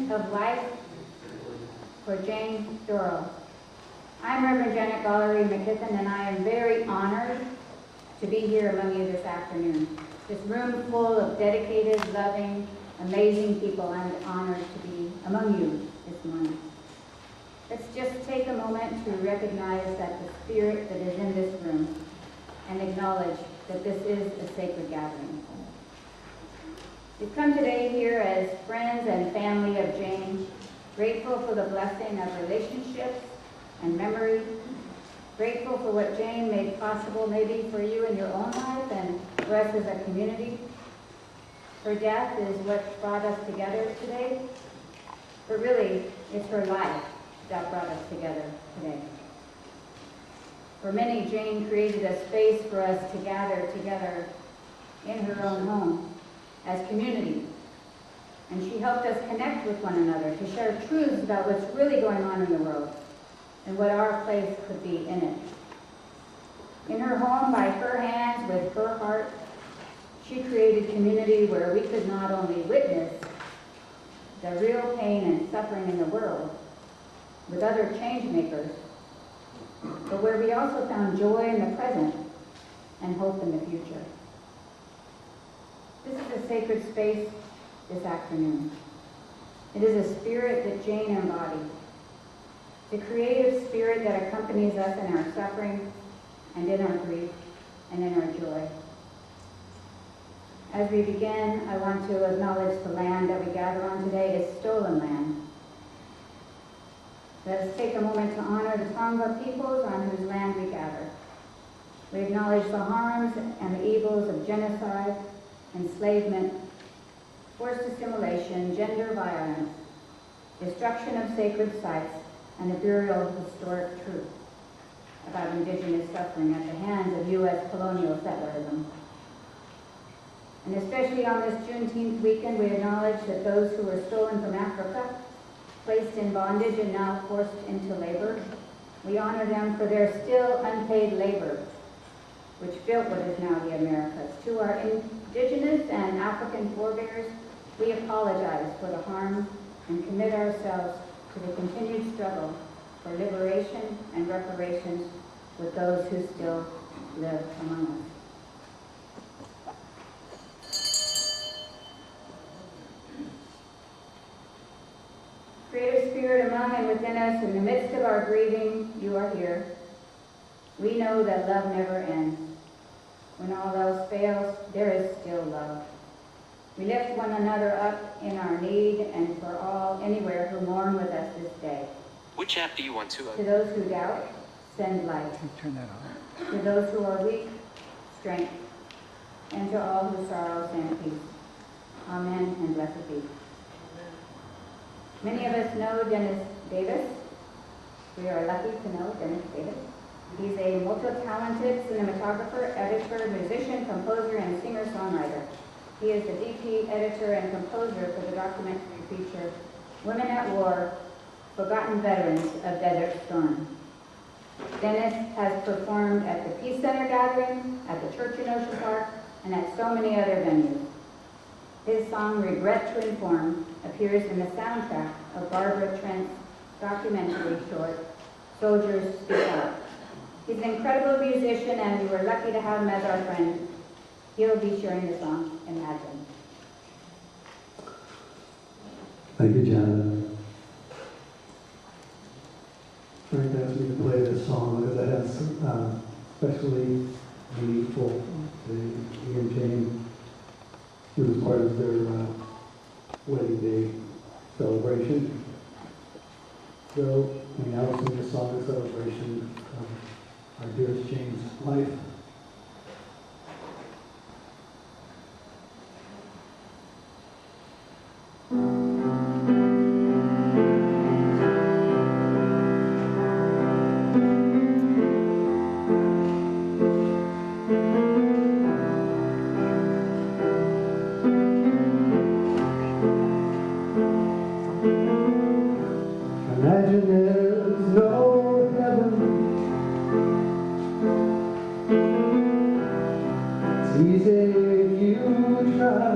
Student of Life for Jane Dorrel. I'm Reverend Janet Gollery McKithen, and I am very honored to be here among you this afternoon. This room full of dedicated, loving, amazing people. I'm honored to be among you this morning. Let's just take a moment to recognize that the spirit that is in this room and acknowledge that this is a sacred gathering. We've come today here as friends and family of Jane, grateful for the blessing of relationships and memory, grateful for what Jane made possible maybe for you in your own life and for us as a community. Her death is what brought us together today, but really it's her life that brought us together today. For many, Jane created a space for us to gather together in her own home as community. And she helped us connect with one another, to share truths about what's really going on in the world and what our place could be in it. In her home, by her hands, with her heart, she created community where we could not only witness the real pain and suffering in the world with other change makers, but where we also found joy in the present and hope in the future. This is a sacred space this afternoon. It is a spirit that Jane embodied. It's a creative spirit that accompanies us in our suffering and in our grief and in our joy. As we begin, I want to acknowledge the land that we gather on today is stolen land. Let us take a moment to honor the Tonga peoples on whose land we gather. We acknowledge the harms and the evils of genocide, enslavement, forced assimilation, gender violence, destruction of sacred sites, and the burial of historic truth about indigenous suffering at the hands of U.S. colonial settlerism. And especially on this Juneteenth weekend, we acknowledge that those who were stolen from Africa, placed in bondage and now forced into labor, we honor them for their still unpaid labor, which built what is now the Americas. To our indigenous and African forebears, we apologize for the harm and commit ourselves to the continued struggle for liberation and reparations with those who still live among us. Creative spirit among and within us, in the midst of our grieving, you are here. We know that love never ends. When all else fails, there is still love. We lift one another up in our need and for all anywhere who mourn with us this day. Which app do you want to? To those who doubt, send light. Turn that on. To those who are weak, strength. And to all who sorrow, send peace. Amen and blessed be. Many of us know Dennis Davis. We are lucky to know Dennis Davis. He's a multi-talented cinematographer, editor, musician, composer, and singer-songwriter. He is the DP, editor, and composer for the documentary feature Women at War, Forgotten Veterans of Desert Storm. Dennis has performed at the Peace Center Gathering, at the church in Ocean Park, and at so many other venues. His song, Regret to Inform, appears in the soundtrack of Barbara Trent's documentary short, Soldiers Speak Out. He's an incredible musician, and we were lucky to have him as our friend. He'll be sharing the song, Imagine. Thank you, Janet. Frank asked me to play this song because it has especially meaningful to he and Jane. It was part of their wedding day celebration. So we now sing this song in celebration of our dearest Jane's life. Imagine there's no heaven. It's easy if you try.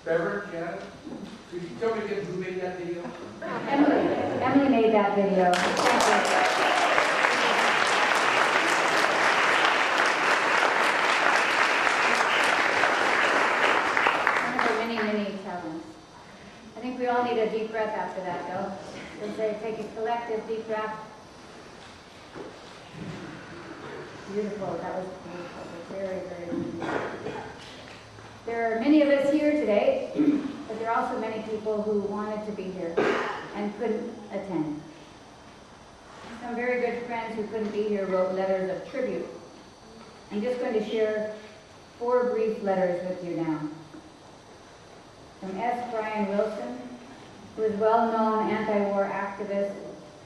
Reverend Janet, could you tell me again who made that video? Emily made that video. Thank you. One of her many, many talents. I think we all need a deep breath after that, though. Let's say take a collective deep breath. Beautiful. That was beautiful. Very, very beautiful. There are many of us here today, but there are also many people who wanted to be here and couldn't attend. Some very good friends who couldn't be here wrote letters of tribute. I'm just going to share 4 brief letters with you now. From S. Brian Wilson, who is a well-known anti-war activist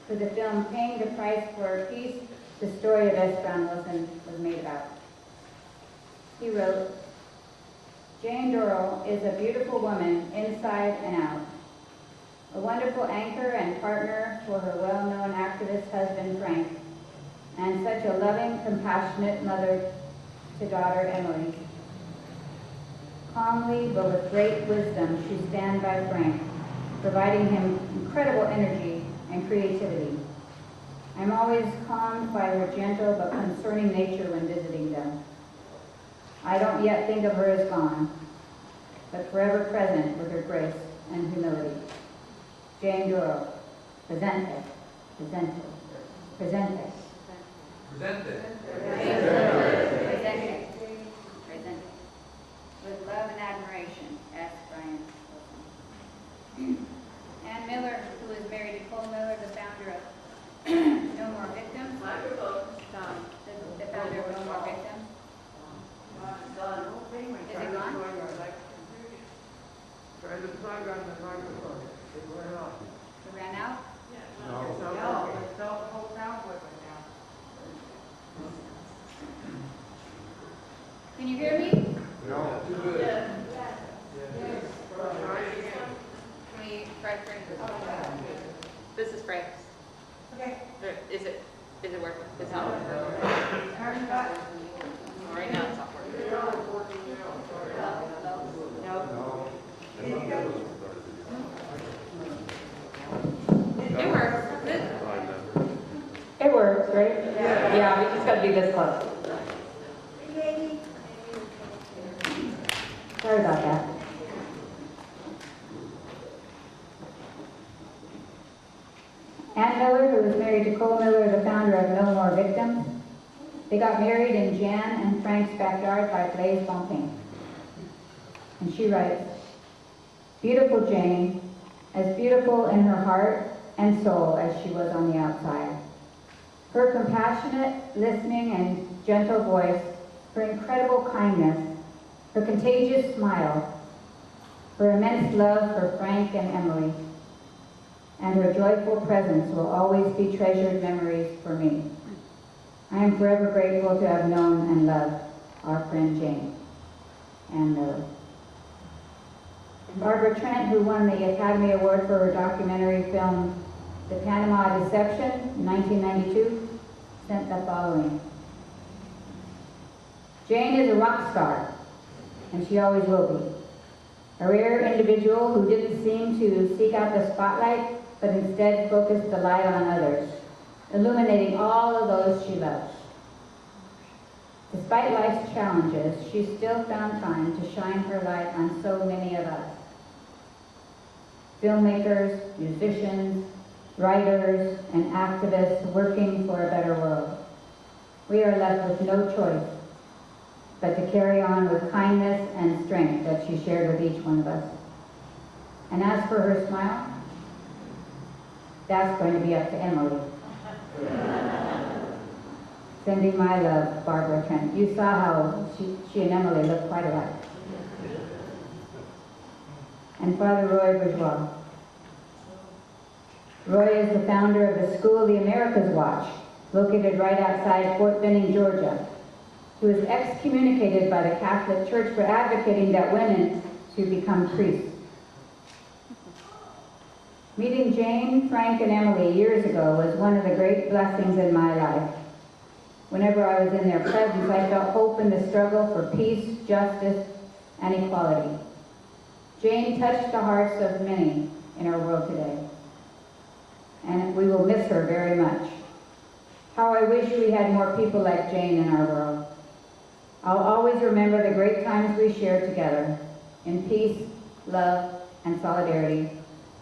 for the film Paying the Price for Peace, the story of S. Brown Wilson was made about. He wrote, Jane Dorrel is a beautiful woman inside and out, a wonderful anchor and partner for her well-known activist husband Frank, and such a loving, compassionate mother to daughter Emily. Calmly but with great wisdom, she stands by Frank, providing him incredible energy and creativity. I'm always calmed by her gentle but concerning nature when visiting them. I don't yet think of her as gone, but forever present with her grace and humility. Jane Dorrel, presente, presente, presente. Presente. Presente. Presente. With love and admiration, S. Brian Wilson. Ann Miller, who is married to Cole Miller, the founder of No More Victims. The founder of No More Victims. Is it gone? It's not got the microphone. It went off. It ran out? No. It's the whole town with it now. Can you hear me? No. Too good. Yes. Can we try Frank's? This is Frank's. Okay. Is it working? It's not working. Turn back. Right now it's not working. It works. It works, right? Yeah, we just gotta be this close. Sorry about that. Ann Miller, who was married to Cole Miller, the founder of No More Victims. They got married in Jan and Frank's backyard by Blaise Fontaine. And she writes, beautiful Jane, as beautiful in her heart and soul as she was on the outside. Her compassionate, listening, and gentle voice, her incredible kindness, her contagious smile, her immense love for Frank and Emily, and her joyful presence will always be treasured memories for me. I am forever grateful to have known and loved our friend Jane. Ann Miller. Barbara Trent, who won the Academy Award for her documentary film The Panama Deception in 1992, sent the following. Jane is a rock star, and she always will be. A rare individual who didn't seem to seek out the spotlight, but instead focused the light on others, illuminating all of those she loves. Despite life's challenges, she still found time to shine her light on so many of us. Filmmakers, musicians, writers, and activists working for a better world. We are left with no choice but to carry on with kindness and strength that she shared with each one of us. And as for her smile, that's going to be up to Emily. Sending my love, Barbara Trent. You saw how she and Emily look quite alike. And Father Roy Bourgeois. Roy is the founder of the School of the Americas Watch, located right outside Fort Benning, Georgia, who was excommunicated by the Catholic Church for advocating that women should become priests. Meeting Jane, Frank, and Emily years ago was one of the great blessings in my life. Whenever I was in their presence, I felt hope in the struggle for peace, justice, and equality. Jane touched the hearts of many in our world today, and we will miss her very much. How I wish we had more people like Jane in our world. I'll always remember the great times we shared together in peace, love, and solidarity.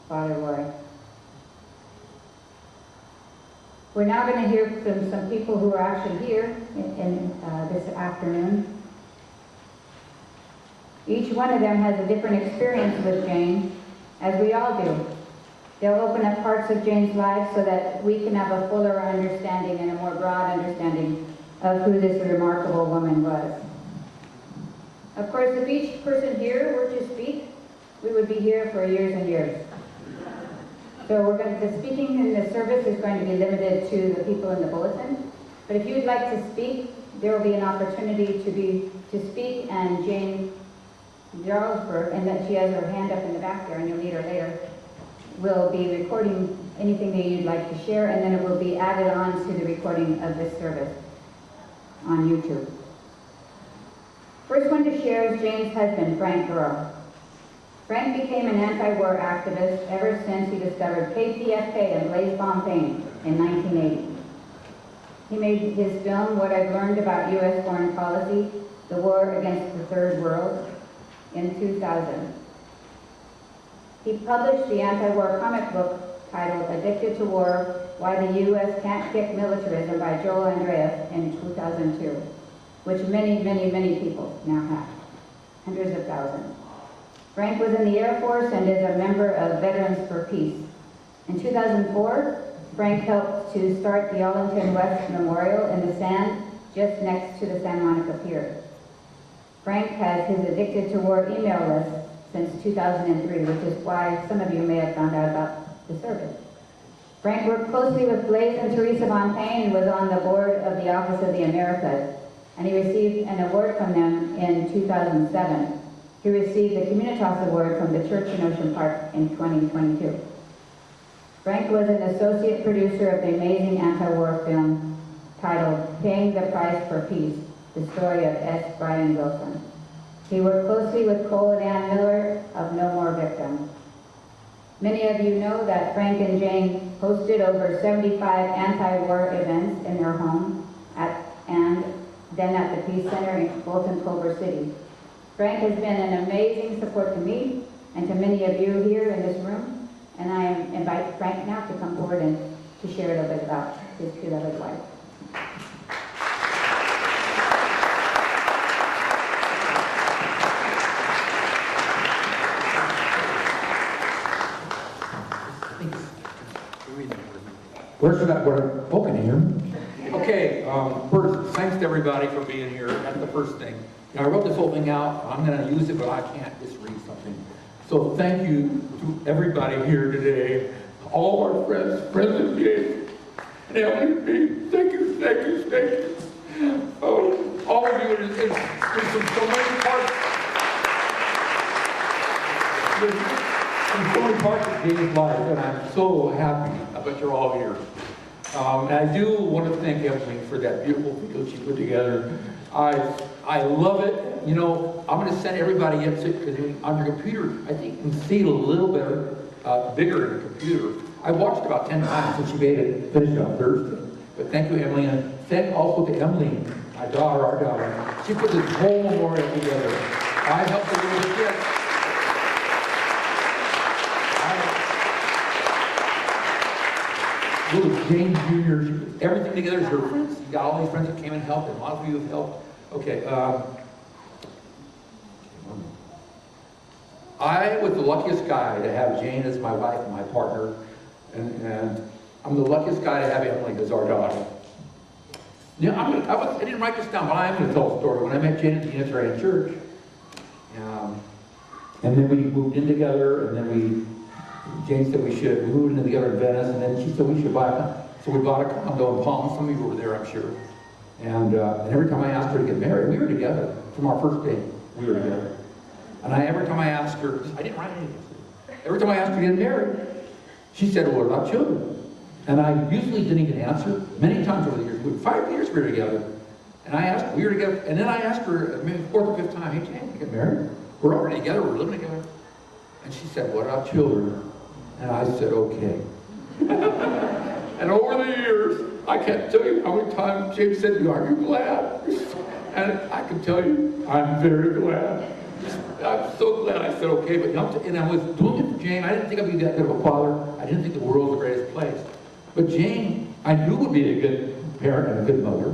Father Roy. We're now going to hear from some people who are actually here in this afternoon. Each one of them has a different experience with Jane, as we all do. They'll open up parts of Jane's life so that we can have a fuller understanding and a more broad understanding of who this remarkable woman was. Of course, if each person here were to speak, we would be here for years and years. So the speaking in the service is going to be limited to the people in the bulletin. But if you'd like to speak, there will be an opportunity to speak, and Jane Dorrel, and that she has her hand up in the back there, and you'll meet her later, will be recording anything that you'd like to share, and then it will be added on to the recording of this service on YouTube. First one to share is Jane's husband, Frank Dorrel. Frank became an anti-war activist ever since he discovered KPFK and Blaise Fontaine in 1980. He made his film, What I've Learned About U.S. Foreign Policy, The War Against the Third World, in 2000. He published the anti-war comic book titled Addicted to War, Why the U.S. Can't Kick Militarism by Joel Andreas in 2002, which many, many, many people now have, hundreds of thousands. Frank was in the Air Force and is a member of Veterans for Peace. In 2004, Frank helped to start the Arlington West Memorial in the sand just next to the Santa Monica Pier. Frank has his Addicted to War email list since 2003, which is why some of you may have found out about the service. Frank worked closely with Blaise and Teresa Fontaine and was on the board of the Office of the Americas, and he received an award from them in 2007. He received the Communitas Award from the church in Ocean Park in 2022. Frank was an associate producer of the amazing anti-war film titled Paying the Price for Peace, the story of S. Brian Wilson. He worked closely with Cole and Ann Miller of No More Victims. Many of you know that Frank and Jane hosted over 75 anti-war events in their home and then at the Peace Center in Bolton, Culver City. Frank has been an amazing support to me and to many of you here in this room, and I invite Frank now to come forward and to share a little bit about his beloved wife. Where's that? Oh, can you hear me? Okay, first, thanks to everybody for being here. That's the first thing. Now, I wrote this whole thing out. I'm going to use it, but I can't just read something. So thank you to everybody here today, all our friends, President Jane, and LEP. Thank you, thank you, thank you. Oh, all of you, there's so many parts. There's so many parts of Jane's life, and I'm so happy that you're all here. And I do want to thank Emily for that beautiful video she put together. I love it. You know, I'm going to send everybody in because on your computer, I think you can see it a little better, bigger in the computer. I watched about 10 times since she made it, finished it on Thursday. But thank you, Emily, and thank also to Emily, my daughter, our daughter. She put this whole memorial together. I helped her with this. Little Jane Jr., she put everything together. Her friends, you got all these friends that came and helped, and a lot of you have helped. Okay, I was the luckiest guy to have Jane as my wife and my partner, and I'm the luckiest guy to have Emily as our daughter. You know, I didn't write this down, but I am going to tell a story. When I met Jane at the Unitarian Church, and then we moved in together, and then Jane said we moved in together in Venice, and then she said we should so we bought a condo in Palm. Some of you were there, I'm sure. And every time I asked her to get married, we were together. From our first date, we were together. And every time I asked her, I didn't write anything. Every time I asked her to get married, she said, well, what about children? And I usually didn't even answer. Many times over the years, 5 years we were together. And I asked, we were together, and then I asked her, maybe 4th or 5th time, hey, Jane, you get married? We're already together, we're living together. And she said, what about children? And I said, okay. And over the years, I can't tell you how many times James said to me, are you glad? And I can tell you, I'm very glad. I'm so glad I said okay, but you know, and I was doing it for Jane. I didn't think I'd be that good of a father. I didn't think the world was the greatest place. But Jane, I knew would be a good parent and a good mother.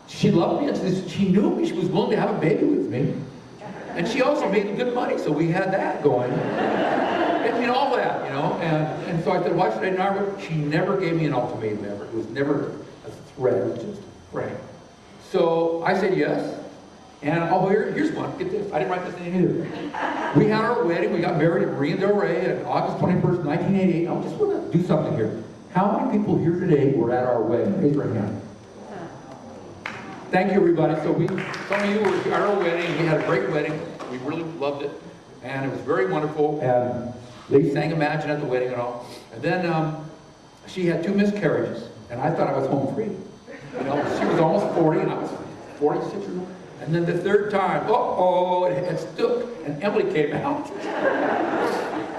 She loved me, and she knew me. She was willing to have a baby with me. And she also made good money, so we had that going. And you know, all that, you know. And so I said, why should I not? She never gave me an ultimatum ever. It was never a threat, it was just frank. So I said yes. And here's one. Get this. I didn't write this in either. We had our wedding. We got married at Jane Dorrel on August 21st, 1988. I just want to do something here. How many people here today were at our wedding? Raise your hand. Thank you, everybody. So some of you were at our wedding. We had a great wedding. We really loved it. And it was very wonderful. And they sang Imagine at the wedding and all. And then she had 2 miscarriages. And I thought I was home free. You know, she was almost 40 and I was 46 or so. And then the 3rd time, it stuck. And Emily came out.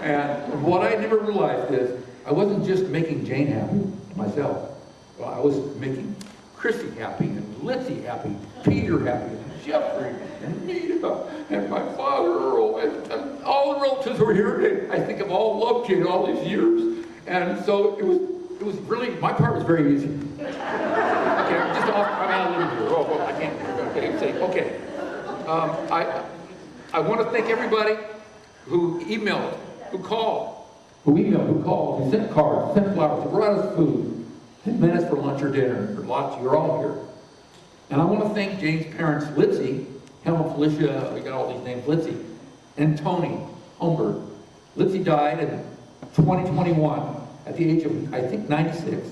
And what I never realized is I wasn't just making Jane happy, myself. Well, I was making Chrissy happy, and Lindsay happy, Peter happy, and Jeffrey, and Nita, and my father Earl, and all the relatives who were here today. I think I've all loved Jane all these years. And so it was really, my part was very easy. Okay, I'm just off, I'm out of limit here. Oh, I can't, okay. I want to thank everybody who emailed, who sent cards, sent flowers, who brought us food, who met us for lunch or dinner, or lots, you're all here. And I want to thank Jane's parents, Litzy, Helen, Felicia, we got all these names, Litzy, and Tony Holmberg. Litzy died in 2021 at the age of, I think, 96.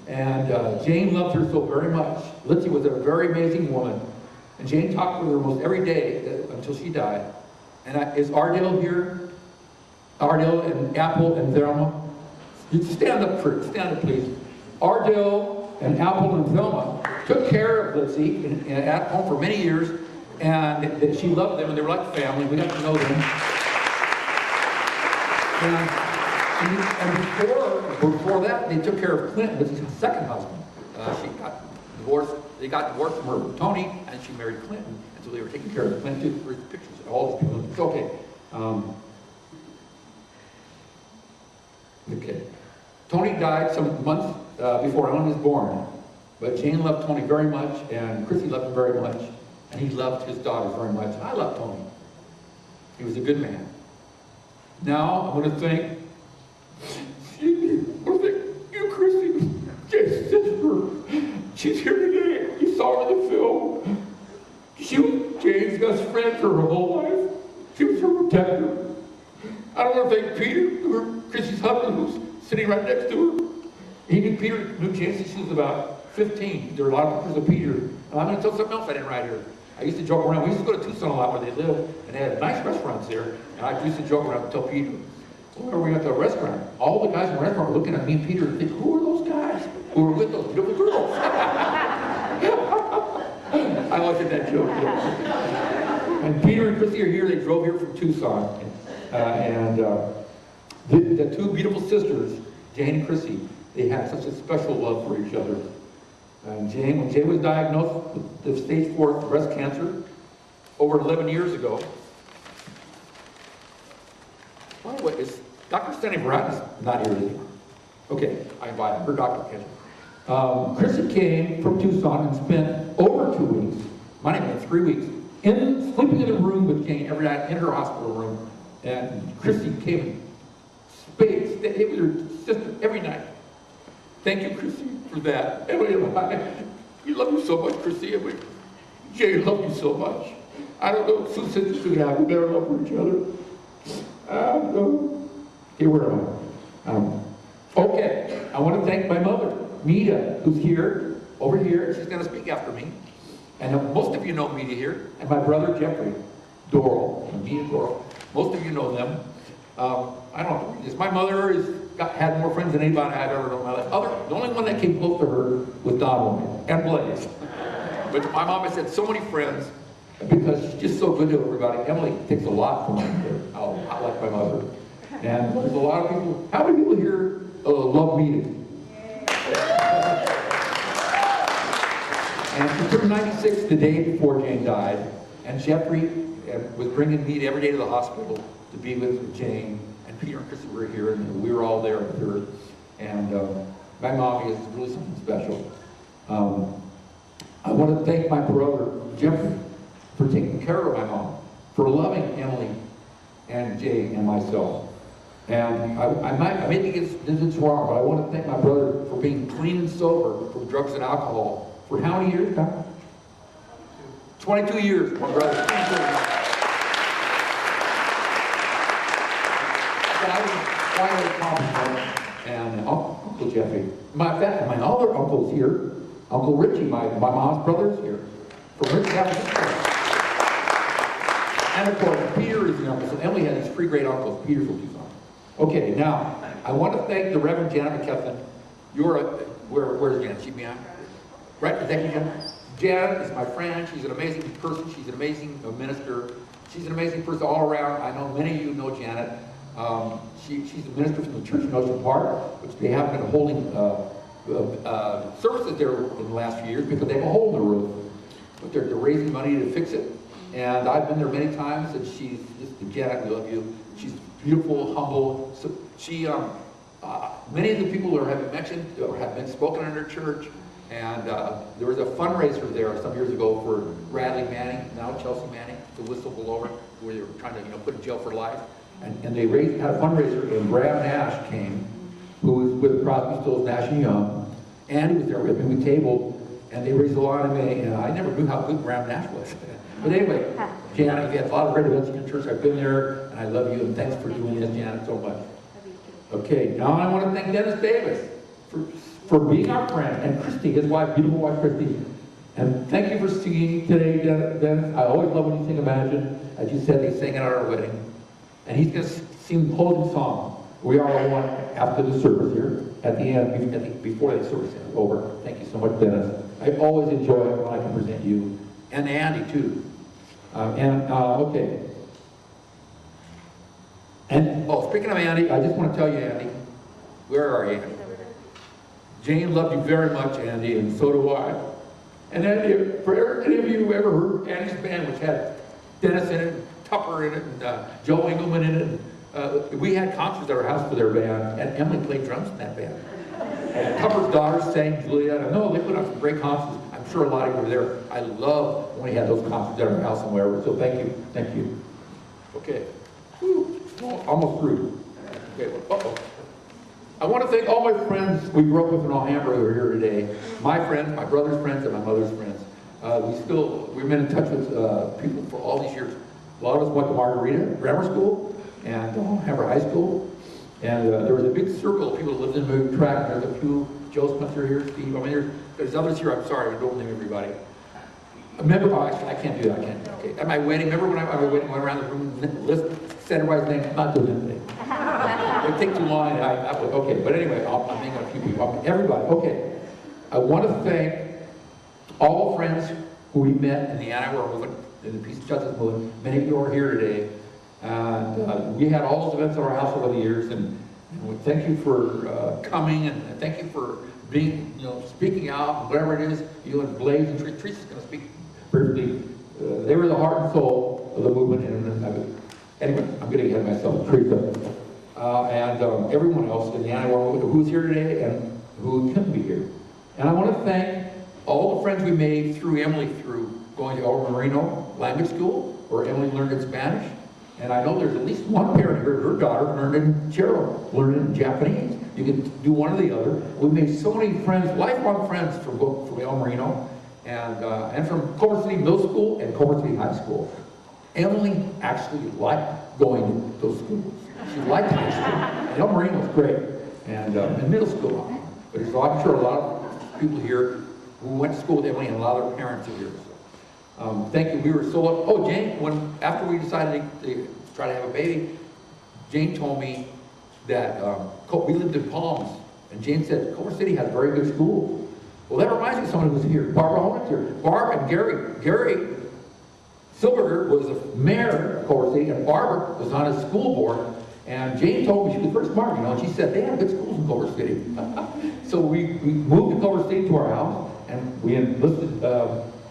And Jane loved her so very much. Litzy was a very amazing woman. And Jane talked with her almost every day until she died. And is Ardell here? Ardell and Apple and Thelma? You stand up, please. Ardell and Apple and Thelma took care of Litzy at home for many years. And she loved them, and they were like family. We got to know them. And before that, they took care of Clinton, Litzy's second husband. She got divorced. They got divorced from her Tony, and she married Clinton. And so they were taking care of Clinton. Here's the pictures of all these people. It's okay. Okay. Tony died some months before Ellen was born. But Jane loved Tony very much, and Chrissy loved him very much. And he loved his daughters very much. And I loved Tony. He was a good man. Now, I want to thank you, Chrissy, Jane's sister. She's here today. You saw her in the film. She was Jane's best friend for her whole life. She was her protector. I want to thank Peter, Chrissy's husband, who's sitting right next to her. He knew Jane since she was about 15. There are a lot of pictures of Peter. And I'm going to tell something else I didn't write here. I used to joke around. We used to go to Tucson a lot where they lived, and they had nice restaurants there. And I used to joke around and tell Peter, whenever we went to a restaurant, all the guys in the restaurant were looking at me and Peter and think, who are those guys who were with those beautiful girls? I liked that joke. And Peter and Chrissy are here. They drove here from Tucson. The 2 beautiful sisters, Jane and Chrissy, they had such a special love for each other. And when Jane was diagnosed with stage 4 breast cancer over 11 years ago. By the way, is Dr. Stanley Barat is not here, is he? Okay, I invited her, Dr. Kendall. Chrissy came from Tucson and spent over 2 weeks, might have been 3 weeks, sleeping in a room with Jane every night in her hospital room. And Chrissy came, stayed with her sister every night. Thank you, Chrissy, for that. Emily and we love you so much, Chrissy. And Jane loved you so much. I don't know if two sisters could have better love for each other. Here we are. Okay, I want to thank my mother, Mita, who's here, over here. She's going to speak after me. And most of you know Mita here. And my brother, Jeffrey Dorrel, and Mita Dorrel. Most of you know them. I don't know this. My mother had more friends than anybody I've ever known in my life. The only one that came close to her was Donald and Blaze. But my mom has had so many friends because she's just so good to everybody. Emily takes a lot from me. I like like my mother. And there's a lot of people, how many people here love meat? And she turned 96 the day before Jane died, and Jeffrey was bringing meat every day to the hospital to be with Jane, and Peter and Kristen were here, and we were all there with her. And my mommy is really something special. I want to thank my brother, Jeffrey, for taking care of my mom, for loving Emily and Jane and myself. And I may think it's wrong, but I want to thank my brother for being clean and sober from drugs and alcohol for how many years, Tom? 22 years, my brother. That was quite an accomplishment. And Uncle Jeffrey, my other uncle's here. Uncle Richie, my mom's brother's here. From Richie, and of course, Peter is the uncle. So Emily had these three great uncles. Peter's from Tucson. Okay, now, I want to thank the Reverend Janet McKesson. Where's Janet? She behind? Right, thank you, Janet. Janet is my friend. She's an amazing person. She's an amazing minister. She's an amazing person all around. I know many of you know Janet. She's a minister from the church in Ocean Park, which they haven't been holding services there in the last few years because they have a hole in the roof. But they're raising money to fix it. And I've been there many times, and she's just, Janet, we love you. She's beautiful, humble. So she, many of the people who have been mentioned or have been spoken in her church. And there was a fundraiser there some years ago for Bradley Manning, now Chelsea Manning, the whistleblower, where they were trying to put in jail for life. And they had a fundraiser, and Graham Nash came, who was with Crosby, Stills, Nash and Young, and he was there with me. We tabled, and they raised a lot of money, and I never knew how good Graham Nash was. But anyway, Janet, you had a lot of great events in your church. I've been there, and I love you, and thanks for doing this, Janet, so much. Okay, now I want to thank Dennis Davis for being our friend, and Christy, his wife, beautiful wife, Christy. And thank you for singing today, Dennis. I always love when you sing Imagine. As you said, they sang it at our wedding. And he's going to sing the closing song. We are one after the service here, at the end, before the service is over. Thank you so much, Dennis. I always enjoy it when I can present you, and Andy, too. Okay. And, speaking of Andy, I just want to tell you, Andy, where are you? Jane loved you very much, Andy, and so do I. And Andy, for any of you who ever heard Andy's band, which had Dennis in it, Tupper in it, and Joe Engelman in it, we had concerts at our house for their band, and Emily played drums in that band. And Tupper's daughter sang Juliet. No, they put on some great concerts. I'm sure a lot of you were there. I love when we had those concerts at our house and wherever. So thank you. Okay. Whew. Almost through. Okay. I want to thank all my friends we grew up with in Alhambra who are here today. My friends, my brother's friends, and my mother's friends. We've been in touch with people for all these years. A lot of us went to Margarita Grammar School and Alhambra High School. And there was a big circle of people who lived in the track. There's a few, Joe Spencer here, Steve. I mean, there's others here. I'm sorry, I don't name everybody. I can't do that. Okay. At my wedding, remember when I went around the room, said everybody's name? I'm not doing anything. It'd take too long. Okay, but anyway, I'm thinking a few people. Everybody. Okay. I want to thank all the friends who we met in the anti-war movement, in the Peace and Justice movement. Many of you are here today. And we had all those events at our house over the years, and we thank you for coming, and thank you for being, speaking out, and whatever it is. You and Blaze and Teresa's going to speak briefly. They were the heart and soul of the movement, and anyway, I'm getting ahead of myself. Teresa and everyone else in the anti-war movement who's here today and who couldn't be here. And I want to thank all the friends we made through Emily, through going to El Marino Language School, where Emily learned in Spanish. And I know there's at least one parent here, her daughter learned in Chero, learned in Japanese. You can do one or the other. We made so many friends, lifelong friends from El Marino and from Culver City Middle School and Culver City High School. Emily actually liked going to those schools. She liked high school. And El Marino was great. And middle school. But I'm sure a lot of people here who went to school with Emily and a lot of their parents are here. Thank you. We were so Jane, after we decided to try to have a baby, Jane told me that we lived in Palms, and Jane said Culver City has very good schools. Well, that reminds me of someone who's here. Barbara Holman's here. Barb and Gary Silberger was the mayor of Culver City, and Barbara was on his school board. And Jane told me she was very smart, and she said they had good schools in Culver City. So we moved to Culver City to our house, and we enlisted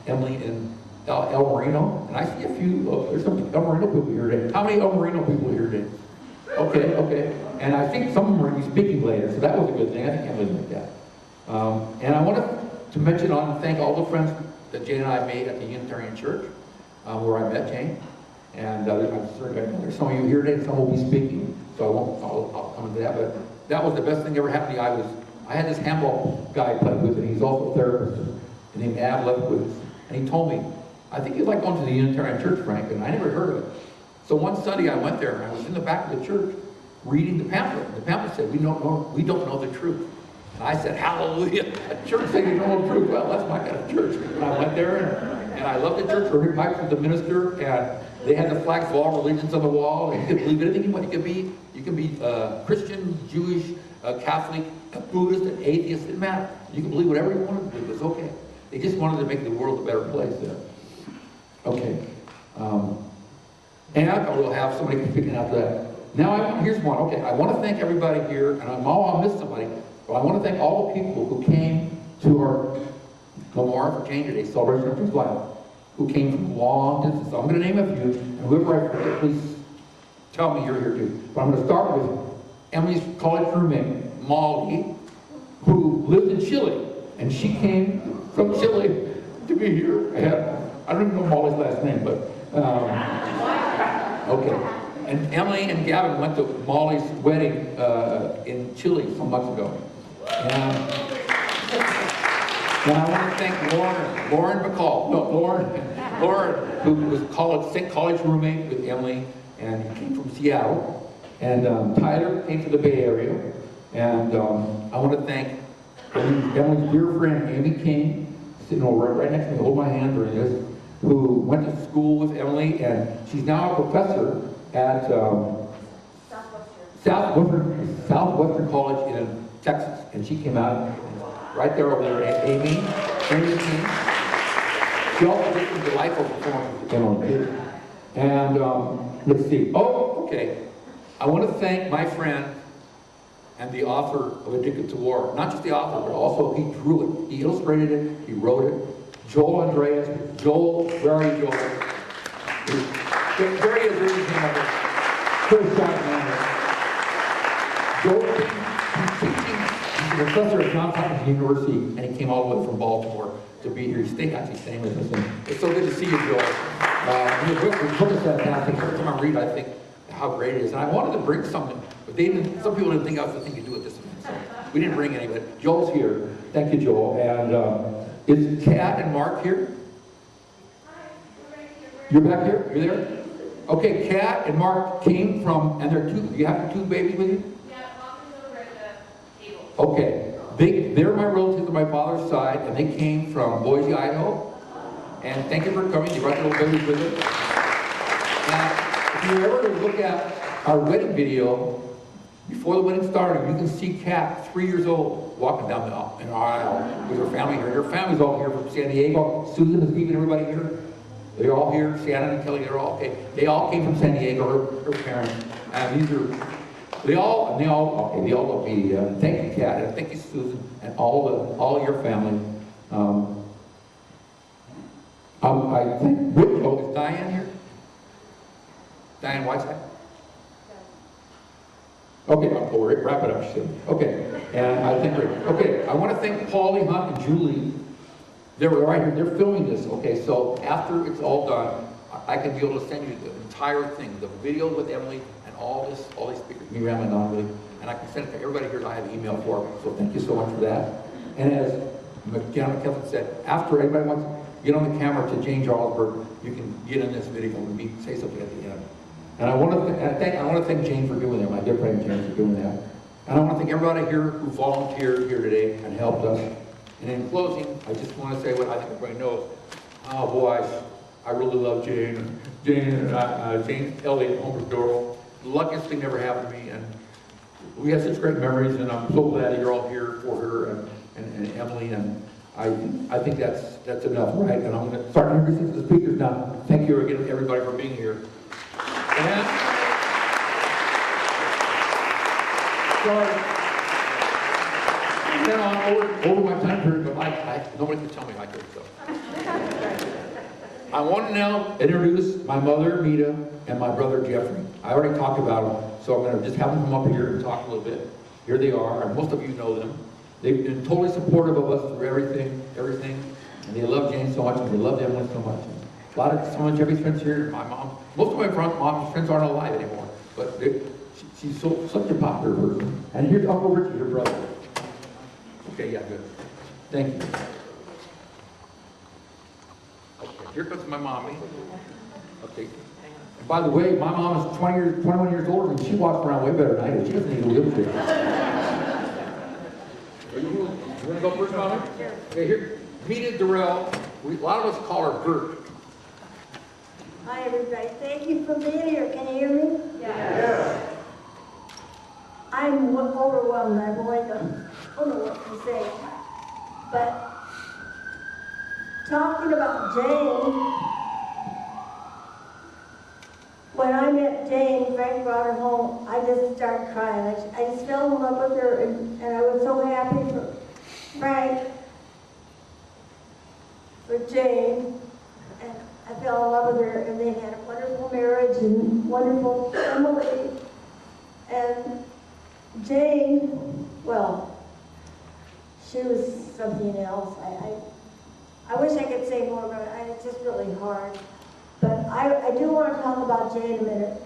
Emily and El Marino. And I see a few, there's some El Marino people here today. How many El Marino people here today? Okay. And I think some of them are going to be speaking later, so that was a good thing. I think Emily like that. And I wanted to mention and thank all the friends that Jane and I made at the Unitarian Church, where I met Jane. And I'm certain there's some of you here today, and some will be speaking, so I'll come into that. But that was the best thing that ever happened to me. I had this handball guy I played with, and he's also a therapist, named Ab Lefkowitz. And he told me, I think you'd like going to the Unitarian Church, Frank, and I never heard of it. So one Sunday I went there, and I was in the back of the church reading the pamphlet. And the pamphlet said, we don't know the truth. And I said, hallelujah, a church saying you don't know the truth. Well, that's my kind of church. And I went there, and I loved the church. Heard pipes with the minister, and they had the flags of all religions on the wall. And you could believe anything you want. You can be Christian, Jewish, Catholic, Buddhist, and atheist. It didn't matter. You can believe whatever you wanted to believe. It was okay. They just wanted to make the world a better place there. Okay. And we'll have somebody speaking after that. Now, here's one. Okay, I want to thank everybody here, and I'll miss somebody, but I want to thank all the people who came to our memorial for Jane today, celebration of his life, who came from long distance. So I'm going to name a few, and whoever I forget, please tell me you're here too. But I'm going to start with Emily's college roommate, Molly, who lived in Chile, and she came from Chile to be here. I don't even know Molly's last name, but okay. And Emily and Gavin went to Molly's wedding in Chile some months ago. And I want to thank Lauren McCall. No, Lauren, who was same college roommate with Emily, and he came from Seattle. And Tyler came to the Bay Area. And I want to thank Emily's dear friend, Amy King, sitting over right next to me, hold my hand during this, who went to school with Emily, and she's now a professor at Southwestern College in Texas. And she came out right there over there, Amy King. She also did some delightful performances with Emily. And let's see. Oh, okay. I want to thank my friend and the author of Addicted to War. Not just the author, but also he drew it. He illustrated it. He wrote it. Joel Andreas. Joel, where are you, Joel? Very agreeing him of it. First time man. Joel came, he's teaching. He's a professor at Johns Hopkins University, and he came all the way from Baltimore to be here. He's actually staying with us. And it's so good to see you, Joel. Your book is fantastic. Every time I read, I think how great it is. And I wanted to bring something, but some people didn't think I was the thing to do at this event. So we didn't bring any, but Joel's here. Thank you, Joel. And is Kat and Mark here? You're back here? You're there? Okay, Kat and Mark came from, and you have two babies with you? Yeah, mom is over at the table. Okay. They're my relatives on my father's side, and they came from Boise, Idaho. And thank you for coming. You brought the little babies with you. Now, if you ever look at our wedding video, before the wedding started, you can see Kat, 3 years old, walking down an aisle with her family here. Her family's all here from San Diego. Susan and Stephen, everybody here. They're all here. Shannon and Kelly, they're all okay. They all came from San Diego, her parents. And they all love me. Thank you, Kat, and thank you, Susan, and all your family. I think, is Diane here? Diane Whiteside? Okay, I'll wrap it up. Okay, and I think okay, I want to thank Paulie, Hunt, and Julie. They're right here. They're filming this. Okay, so after it's all done, I can be able to send you the entire thing, the video with Emily, and all these speakers, me rambling on really, and I can send it to everybody here. I have an email for. So thank you so much for that. And as John McKelvin said, after anybody wants to get on the camera to Jane Dorrel, you can get in this video and say something at the end. And I want to thank Jane for doing that, my dear friend Jane for doing that. And I want to thank everybody here who volunteered here today and helped us. And in closing, I just want to say what I think everybody knows. Oh boy, I really love Jane. Jane Elliott, Frank Dorrel. The luckiest thing ever happened to me, and we had such great memories. And I'm so glad that you're all here for her and Emily. And I think that's enough, right? And I'm going to start introducing the speakers now. Thank you again, everybody, for being here. And so, then on over my time period, but nobody can tell me I could, so. I want to now introduce my mother, Mita, and my brother, Jeffrey. I already talked about them, so I'm going to just have them come up here and talk a little bit. Here they are, and most of you know them. They've been totally supportive of us through everything, and they love Jane so much, and they love Emily so much. So much Jeffrey's friends here, my mom, most of my mom's friends aren't alive anymore, but she's such a popular person. And here's Uncle Richie, your brother. Okay, yeah, good. Thank you. Okay, here comes my mommy. Okay. And by the way, my mom is 21 years older than me. She walks around way better than I do. She doesn't need a wheelchair. You want to go first, mommy? Sure. Okay, here, Jane Dorrel. A lot of us call her Bert. Hi, everybody. Thank you for being here. Can you hear me? Yeah. I'm overwhelmed. I don't know what to say. But talking about Jane, when I met Jane, Frank brought her home, I just started crying. I just fell in love with her, and I was so happy for Frank, for Jane, and I fell in love with her, and they had a wonderful marriage and wonderful family. And Jane, well, she was something else. I wish I could say more, but it's just really hard. But I do want to talk about Jane a minute.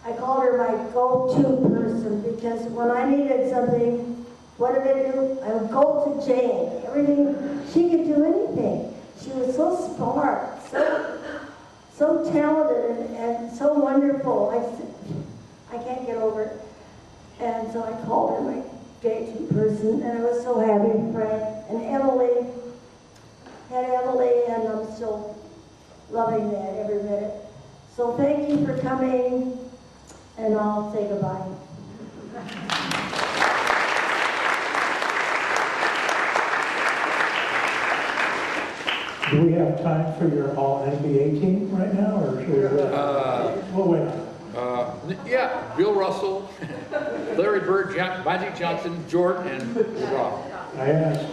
I called her my go-to person because when I needed something, what did I do? I would go to Jane. Everything, she could do anything. She was so smart, so talented, and so wonderful. I can't get over it. And so I called her my go-to person, and I was so happy for Frank. And Emily, and I'm still loving that every minute. So thank you for coming, and I'll say goodbye. Do we have time for your all-NBA team right now, or should we? We'll wait. Yeah, Bill Russell, Larry Bird, Magic Johnson, Jordan, and Rob. I asked.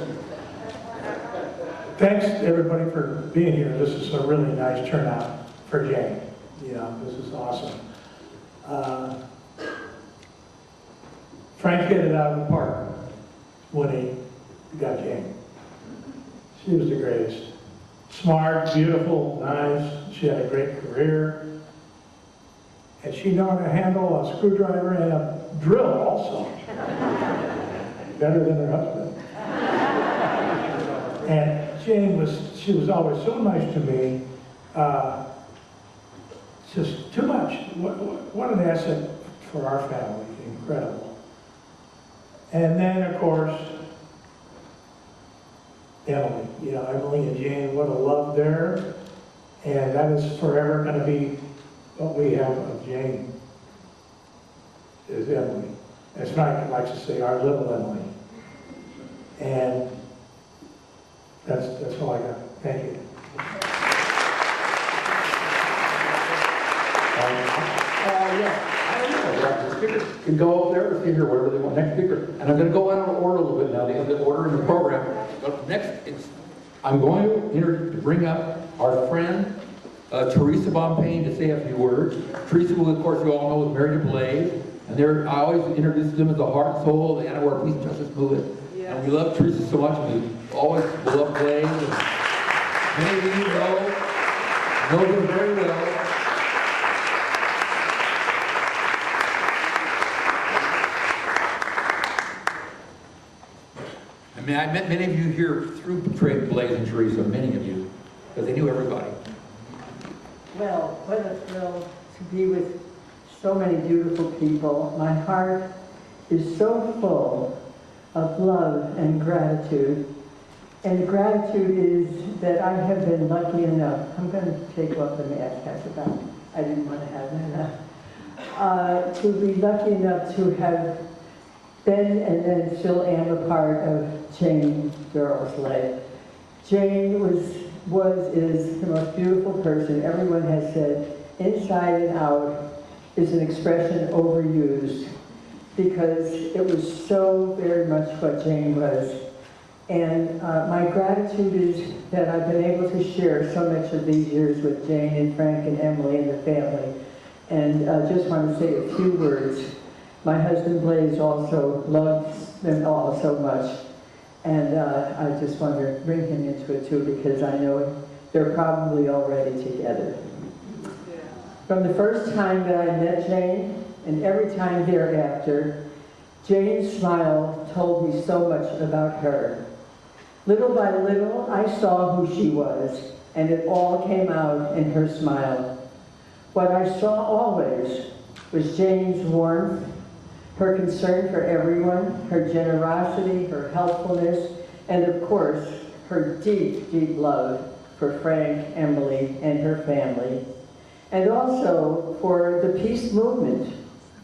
Thanks to everybody for being here. This is a really nice turnout for Jane. This is awesome. Frank hit it out of the park when he got Jane. She was the greatest. Smart, beautiful, nice. She had a great career. And she knew how to handle a screwdriver and a drill also. Better than her husband. And Jane she was always so nice to me. Just too much. What an asset for our family. Incredible. And then, of course, Emily. Emily and Jane, what a love there. And that is forever going to be what we have of Jane, is Emily. As Frank likes to say, our little Emily. And that's all I got. Thank you. I don't know. The speakers can go up there or sit here, wherever they want. Next speaker. And I'm going to go out of order a little bit now. They have the order in the program. But next, I'm going to bring up our friend, Teresa Bompain, to say a few words. Teresa, of course, you all know, is married to Blaze. And I always introduce them as the heart and soul of the Anna Peace and Justice Movement. Yes. And we love Teresa so much. We always love Blaze. And many of you know them very well. I met many of you here through Blaze and Teresa, many of you, because they knew everybody. Well, what a thrill to be with so many beautiful people. My heart is so full of love and gratitude. And the gratitude is that I have been lucky enough. I'm going to take off the mask after that. I didn't want to have that. To be lucky enough to have been and then still am a part of Jane Dorrel's life. Jane is the most beautiful person. Everyone has said, inside and out is an expression overused because it was so very much what Jane was. And my gratitude is that I've been able to share so much of these years with Jane and Frank and Emily and the family. And I just want to say a few words. My husband Blaze also loves them all so much. And I just want to bring him into it too because I know they're probably already together. From the first time that I met Jane and every time thereafter, Jane's smile told me so much about her. Little by little, I saw who she was, and it all came out in her smile. What I saw always was Jane's warmth, her concern for everyone, her generosity, her helpfulness, and of course, her deep, deep love for Frank, Emily, and her family. And also for the peace movement,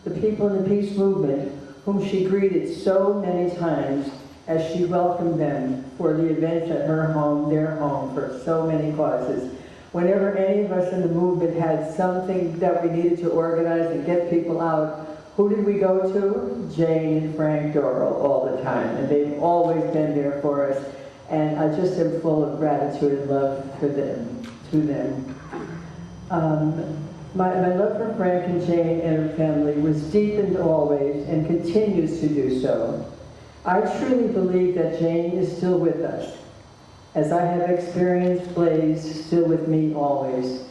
the people in the peace movement, whom she greeted so many times as she welcomed them for the events at her home, their home, for so many causes. Whenever any of us in the movement had something that we needed to organize and get people out, who did we go to? Jane and Frank Dorrel all the time, and they've always been there for us. And I just am full of gratitude and love for them, to them. My love for Frank and Jane and her family was deepened always and continues to do so. I truly believe that Jane is still with us, as I have experienced Blaze still with me always.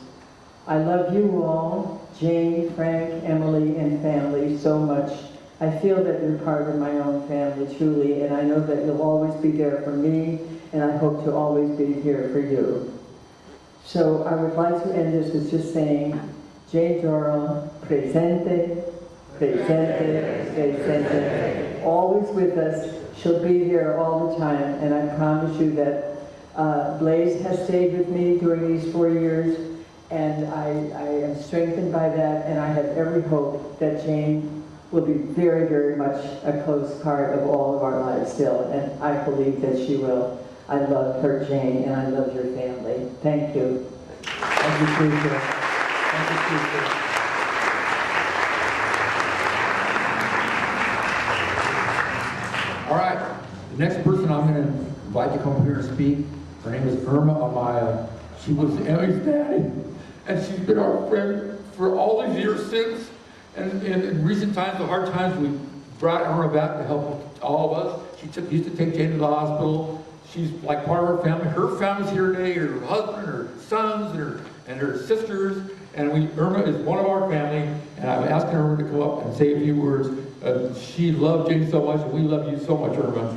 I love you all, Jane, Frank, Emily, and family so much. I feel that you're part of my own family, truly, and I know that you'll always be there for me, and I hope to always be here for you. So I would like to end this with just saying, Jane Dorrel, presente, presente, presente, always with us. She'll be here all the time, and I promise you that Blaze has stayed with me during these 4 years, and I am strengthened by that, and I have every hope that Jane will be very, very much a close part of all of our lives still, and I believe that she will. I love her, Jane, and I love your family. Thank you. Thank you, Teresa. Thank you, Teresa. All right, the next person I'm going to invite to come up here and speak, her name is Irma Amaya. She was Emmy's daddy, and she's been our friend for all these years since. And in recent times, the hard times, we brought Irma back to help all of us. She used to take Jane to the hospital. She's like part of her family. Her family's here today, her husband, her sons, and her sisters. And Irma is one of our family, and I'm asking Irma to come up and say a few words. She loved Jane so much, and we love you so much, Irma.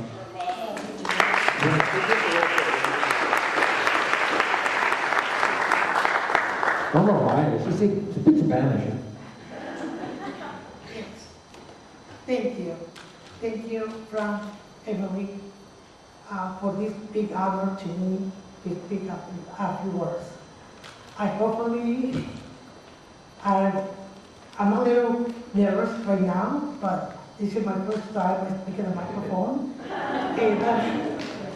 Irma Amaya, she speaks Spanish. Thank you. Thank you, Frank, Emily, for this big honor to me to speak a few words. I'm a little nervous right now, but this is my first time speaking on a microphone.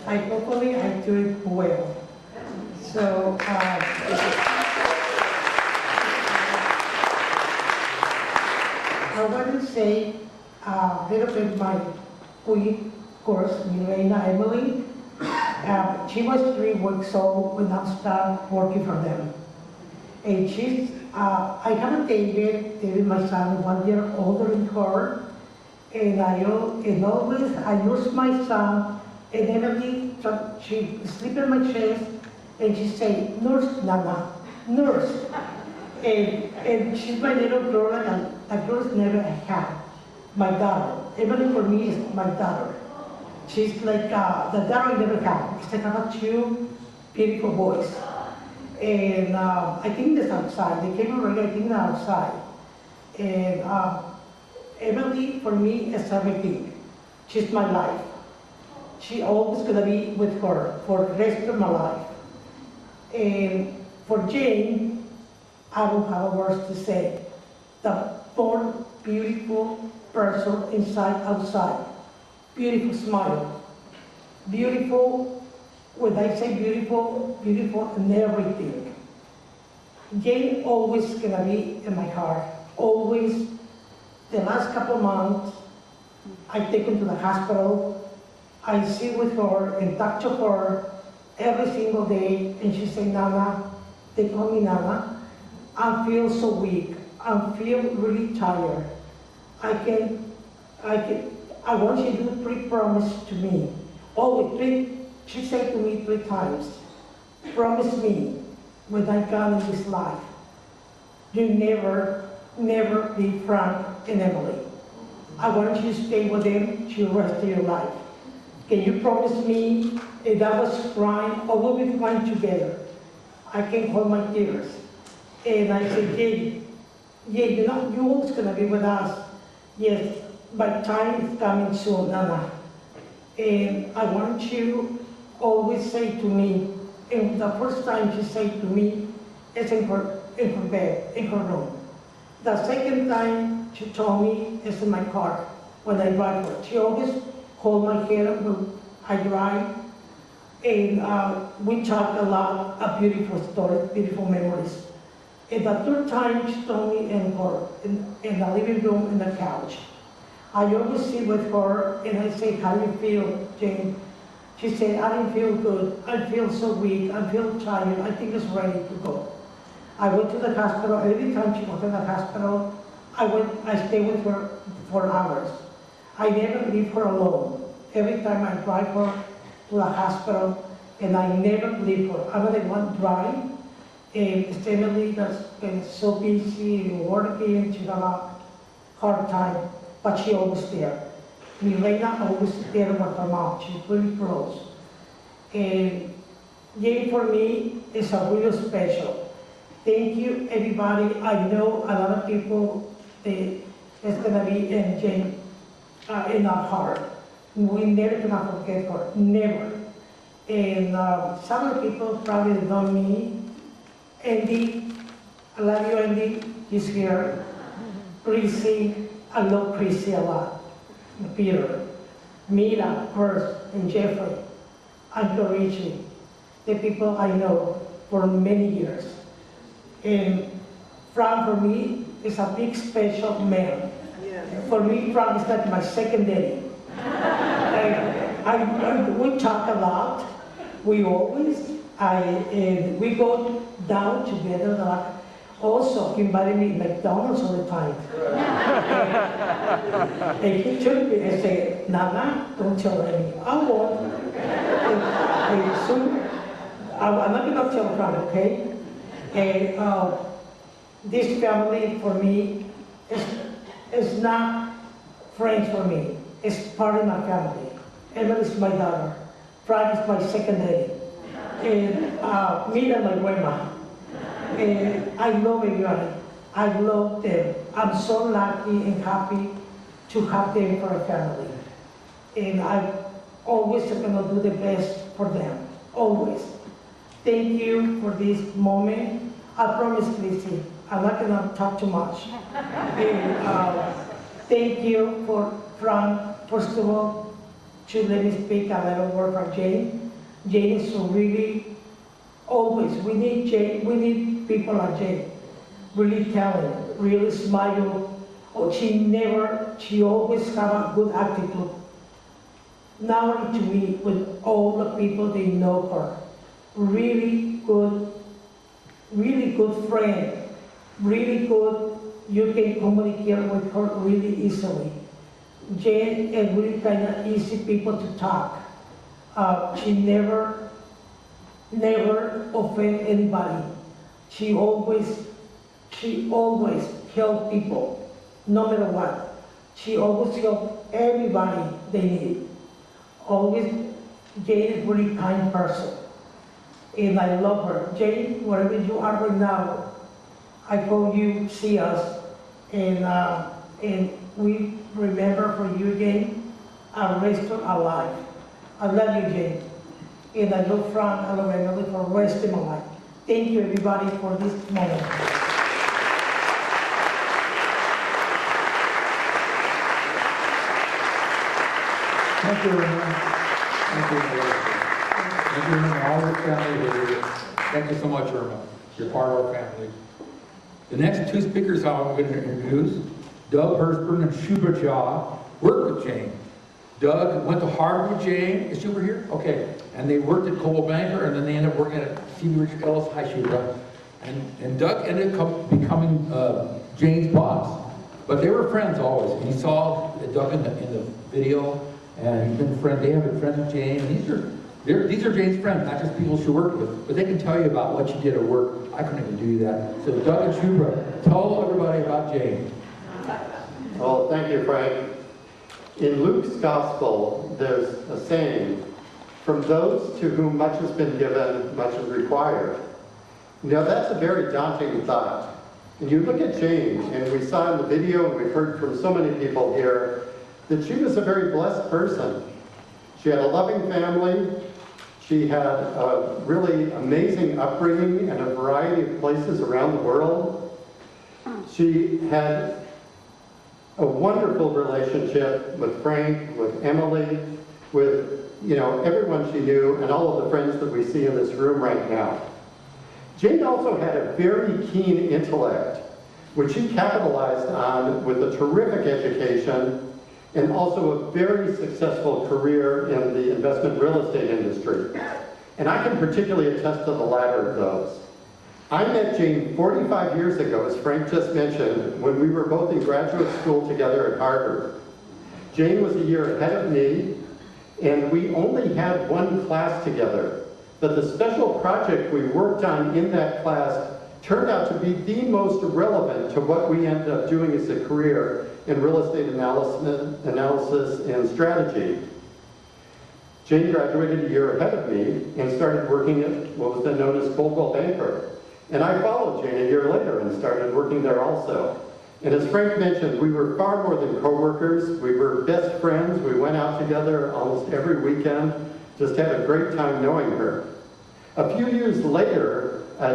And hopefully I do it well. So, I want to say a little bit my queen, of course, Milena Emily. She was 3 weeks old when I started working for them. And she's, I have a David, my son, 1 year older than her. And always I use my son, and Emily, she sleep in my chest, and she say, "Nurse, Nana, nurse." And she's my little girl, and the girls never had. My daughter. Emily for me is my daughter. She's like the daughter I never had, because I have 2 beautiful boys. And I think that's outside. They came already, I think they're outside. And Emily for me is everything. She's my life. She always gonna be with her for the rest of my life. And for Jane, I don't have words to say. The more beautiful person inside, outside. Beautiful smile. Beautiful when I say beautiful, beautiful in everything. Jane always gonna be in my heart, always. The last couple months, I take her to the hospital, I sit with her and talk to her every single day, and she say, Nana, they call me Nana, I feel so weak, I feel really tired. I want you to do 3 promises to me. Always 3, she said to me 3 times, promise me when I come in this life, you never leave Frank and Emily. I want you to stay with them to the rest of your life. Can you promise me? And I was crying, oh, we'll be fine together. I can't hold my tears. And I said, Jane, you're always gonna be with us. Yes, but time is coming soon, Nana. And I want you always say to me, and the first time she said to me, is in her bed, in her room. The second time she told me is in my car when I drive her. She always hold my hand when I drive, and we talk a lot of beautiful stories, beautiful memories. And the third time she told me in the living room, in the couch. I always sit with her and I say, how do you feel, Jane? She said, I don't feel good. I feel so weak. I feel tired. I think it's ready to go. I went to the hospital. Every time she was in the hospital, I stayed with her for hours. I never leave her alone. Every time I drive her to the hospital, and I never leave her. I'm the one drive, and Emily that's been so busy and working, she have a hard time, but she always there. Milena always there with her mom. She's really close. And Jane for me is a real special. Thank you, everybody. I know a lot of people, it's gonna be in Jane, in our heart. We never gonna forget her, never. And some of the people probably don't know me. Andy, I love you, Andy. He's here. Chrissy, I love Chrissy a lot. Peter, Mila, Hurst, and Jeffrey, Uncle Richie, the people I know for many years. And Frank for me is a big special man. For me, Frank is like my second daddy. We talk a lot. We always, we go down together. Like, also, he invited me to McDonald's all the time. And he took me and said, Nana, don't tell any. I won't. And soon, I'm not going to tell Frank, okay? And this family for me is not friends for me. It's part of my family. Emily is my daughter. Frank is my second daddy. And me and my grandma. And I love everybody. I love them. I'm so lucky and happy to have them for a family. And I always going to do the best for them. Always. Thank you for this moment. I promise, Chrissy, I'm not going to talk too much. And, thank you for Frank, first of all, to let me speak a little word for Jane. Jane is so really, always, we need Jane, we need people like Jane. Really talented, really smile. Oh, she always have a good attitude. Not only to me, with all the people they know her. Really good friend. Really good, you can communicate with her really easily. Jane is really kind of easy people to talk. She never offend anybody. She always help people, no matter what. She always help everybody they need. Always, Jane is a really kind person. And I love her. Jane, wherever you are right now, I hope you see us. And we remember for you, Jane, our rest of our life. I love you, Jane. And I love Frank, I love Emily for the rest of my life. Thank you, everybody, for this moment. Thank you very much. Thank you. Thank you, Irma, all your family here. Thank you so much, Irma. You're part of our family. The next two speakers I'm going to introduce, Doug Hirschburn and Shubha Jha, worked with Jane. Doug went to Harvard with Jane. Is Shubha here? Okay. And they worked at Coldwell Banker, and then they ended up working at Senior Ellis. Hi, Shubha. And Doug ended up becoming Jane's boss. But they were friends always. He saw Doug in the video, and he's been friends. They have been friends with Jane. And these are Jane's friends, not just people she worked with. But they can tell you about what she did at work. I couldn't even do that. So Doug and Shubha, tell everybody about Jane. Well, thank you, Frank. In Luke's gospel, there's a saying, from those to whom much has been given, much is required. Now, that's a very daunting thought. And you look at Jane, and we saw in the video, and we've heard from so many people here, that she was a very blessed person. She had a loving family. She had a really amazing upbringing in a variety of places around the world. She had a wonderful relationship with Frank, with Emily, with everyone she knew, and all of the friends that we see in this room right now. Jane also had a very keen intellect, which she capitalized on with a terrific education and also a very successful career in the investment real estate industry. And I can particularly attest to the latter of those. I met Jane 45 years ago, as Frank just mentioned, when we were both in graduate school together at Harvard. Jane was a year ahead of me, and we only had one class together. But the special project we worked on in that class turned out to be the most relevant to what we ended up doing as a career in real estate analysis and strategy. Jane graduated a year ahead of me and started working at what was then known as Coldwell Banker. And I followed Jane a year later and started working there also. And as Frank mentioned, we were far more than co-workers. We were best friends. We went out together almost every weekend. Just had a great time knowing her. A few years later,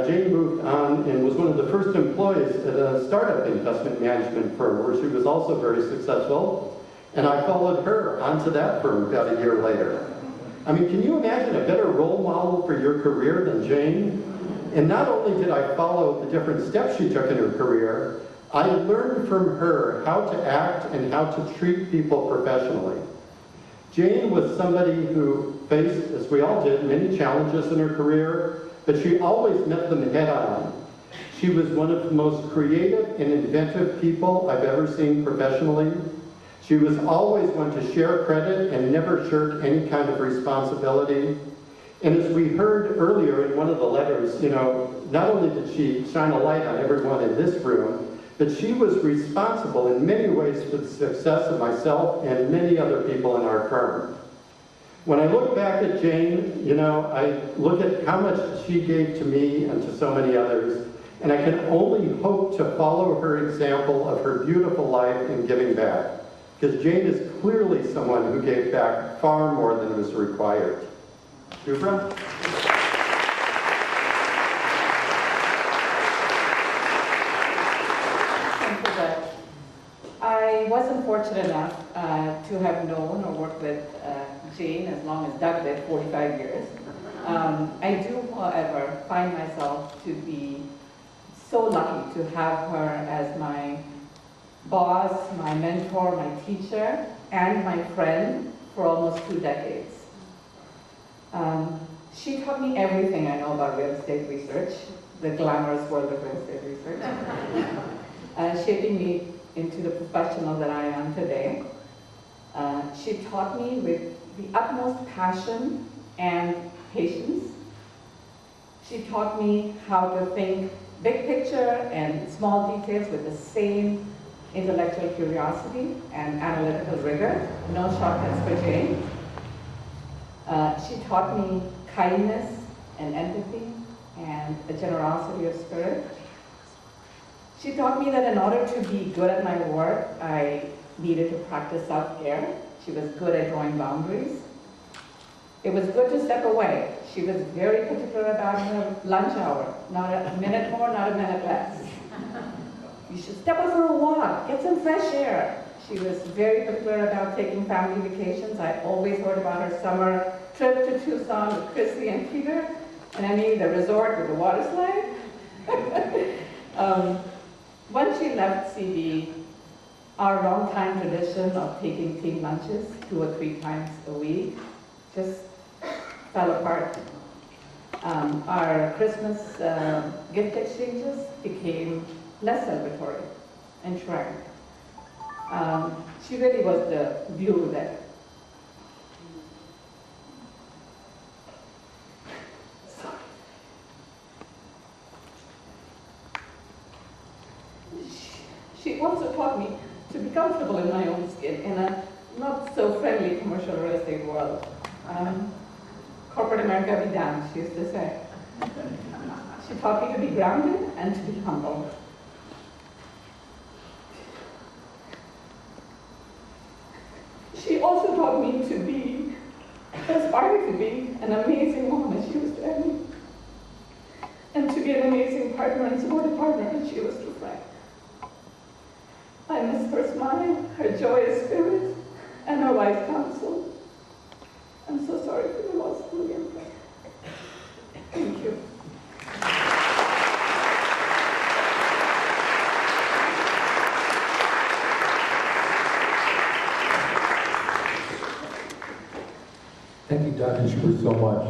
Jane moved on and was one of the first employees at a startup investment management firm where she was also very successful. And I followed her onto that firm about a year later. I mean, can you imagine a better role model for your career than Jane? And not only did I follow the different steps she took in her career, I learned from her how to act and how to treat people professionally. Jane was somebody who faced, as we all did, many challenges in her career, but she always met them head on. She was one of the most creative and inventive people I've ever seen professionally. She was always one to share credit and never shirk any kind of responsibility. And as we heard earlier in one of the letters, not only did she shine a light on everyone in this room, but she was responsible in many ways for the success of myself and many other people in our firm. When I look back at Jane, I look at how much she gave to me and to so many others, and I can only hope to follow her example of her beautiful life in giving back, because Jane is clearly someone who gave back far more than was required. Shubha? I wasn't fortunate enough to have known or worked with Jane as long as Doug did, 45 years. I do, however, find myself to be so lucky to have her as my boss, my mentor, my teacher, and my friend for almost 2 decades. She taught me everything I know about real estate research, the glamorous world of real estate research, shaping me into the professional that I am today. She taught me with the utmost passion and patience. She taught me how to think big picture and small details with the same intellectual curiosity and analytical rigor. No shortcuts for Jane. She taught me kindness and empathy and a generosity of spirit. She taught me that in order to be good at my work, I needed to practice self-care. She was good at drawing boundaries. It was good to step away. She was very particular about her lunch hour. Not a minute more, not a minute less. You should step out for a walk, get some fresh air. She was very particular about taking family vacations. I always heard about her summer trip to Tucson with Chrissy and Peter, and I mean the resort with the water slide. When she left CB, our long-time tradition of taking team lunches 2 or 3 times a week just fell apart. Our Christmas gift exchanges became less celebratory and shrank. She really was the glue that she also taught me to be comfortable in my own skin in a not so friendly commercial real estate world. Corporate America be damned, she used to say. She taught me to be grounded and to be humble. She also taught me to be, aspired to be, an amazing woman as she was to Emily, and to be an amazing partner and supportive partner as she was to Frank. I miss her smile, her joyous spirit, and her wise counsel. I'm so sorry for the loss of Louie and Frank. Thank you. Thank you, Dr. Schubert, so much.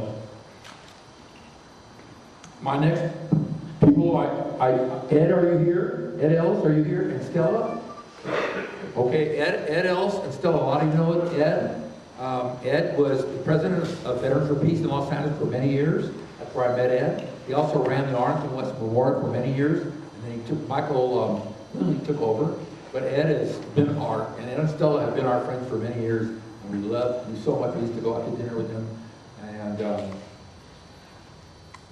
My next people, Ed, are you here? Ed Ellis, are you here? And Stella? Okay, Ed Ellis and Stella, a lot of you know Ed. Ed was the president of Veterans for Peace in Los Angeles for many years. That's where I met Ed. He also ran the Arlington West Memorial for many years. And then he took, Michael took over. But Ed has been and Ed and Stella have been our friends for many years. And we love him so much. We used to go out to dinner with him. And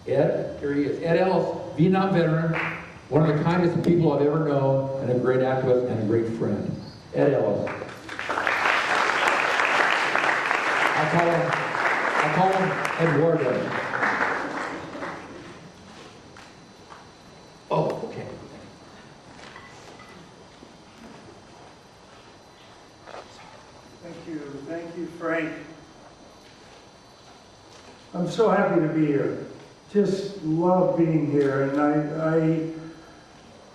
Ed, here he is. Ed Ellis, Vietnam veteran, one of the kindest people I've ever known, and a great activist and a great friend. Ed Ellis. I call him Eduardo. Oh, okay. Thank you, Frank. I'm so happy to be here. Just love being here, and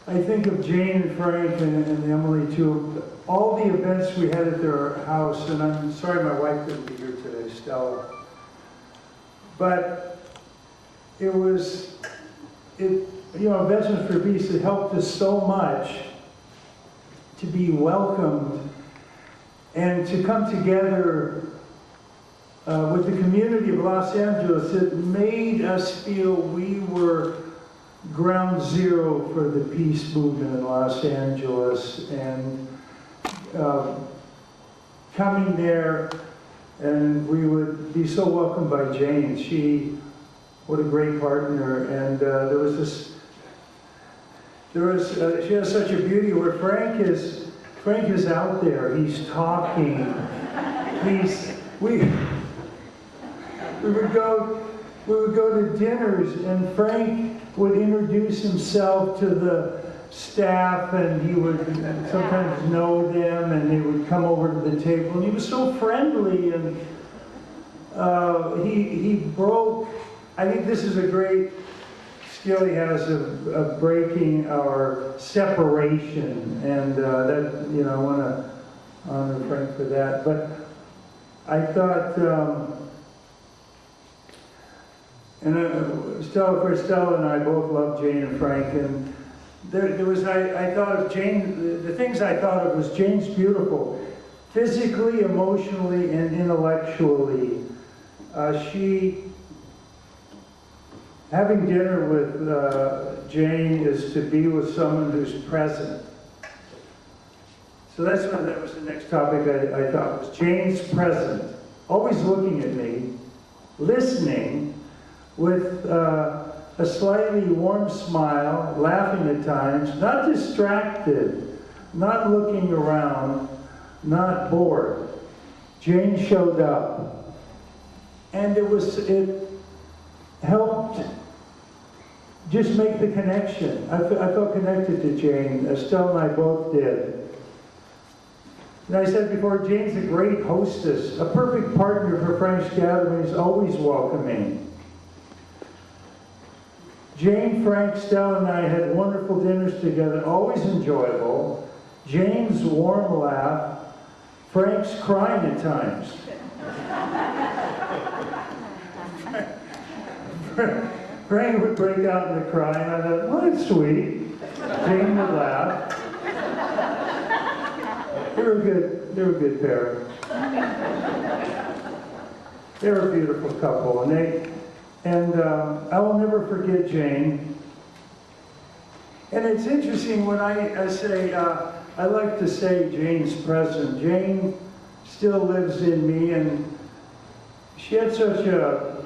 I think of Jane and Frank and Emily too. All the events we had at their house, and I'm sorry my wife couldn't be here today, Stella. But it was, Veterans for Peace, it helped us so much to be welcomed and to come together with the community of Los Angeles. It made us feel we were ground zero for the peace movement in Los Angeles, and coming there, and we would be so welcomed by Jane. What a great partner, and she has such a beauty where Frank is out there, he's talking, we would go to dinners, and Frank would introduce himself to the staff, and he would sometimes know them, and they would come over to the table, and he was so friendly, and he broke, I think this is a great skill he has of breaking our separation, and that, I want to honor Frank for that. But I thought, Stella and I both love Jane and Frank, and I thought of Jane, the things I thought of was Jane's beautiful, physically, emotionally, and intellectually. Having dinner with Jane is to be with someone who's present. So that was the next topic I thought was Jane's present, always looking at me, listening with a slightly warm smile, laughing at times, not distracted, not looking around, not bored. Jane showed up, and it helped just make the connection. I felt connected to Jane. Estelle and I both did. And I said before, Jane's a great hostess, a perfect partner for Frank's gatherings, always welcoming. Jane, Frank, Stella, and I had wonderful dinners together, always enjoyable. Jane's warm laugh, Frank's crying at times. Frank would break out into crying. I thought, oh, that's sweet. Jane would laugh. They were a good pair. They were a beautiful couple, and I will never forget Jane. And it's interesting when I say, I like to say Jane's present. Jane still lives in me, and she had such a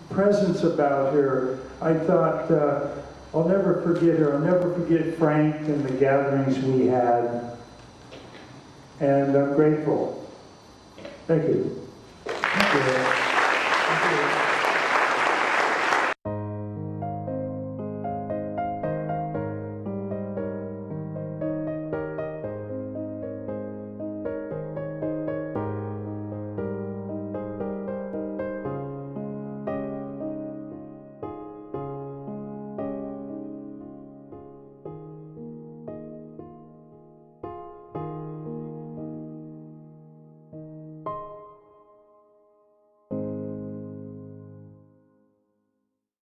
presence about her. I thought, I'll never forget her. I'll never forget Frank and the gatherings we had. And I'm grateful. Thank you. Thank you. Thank you.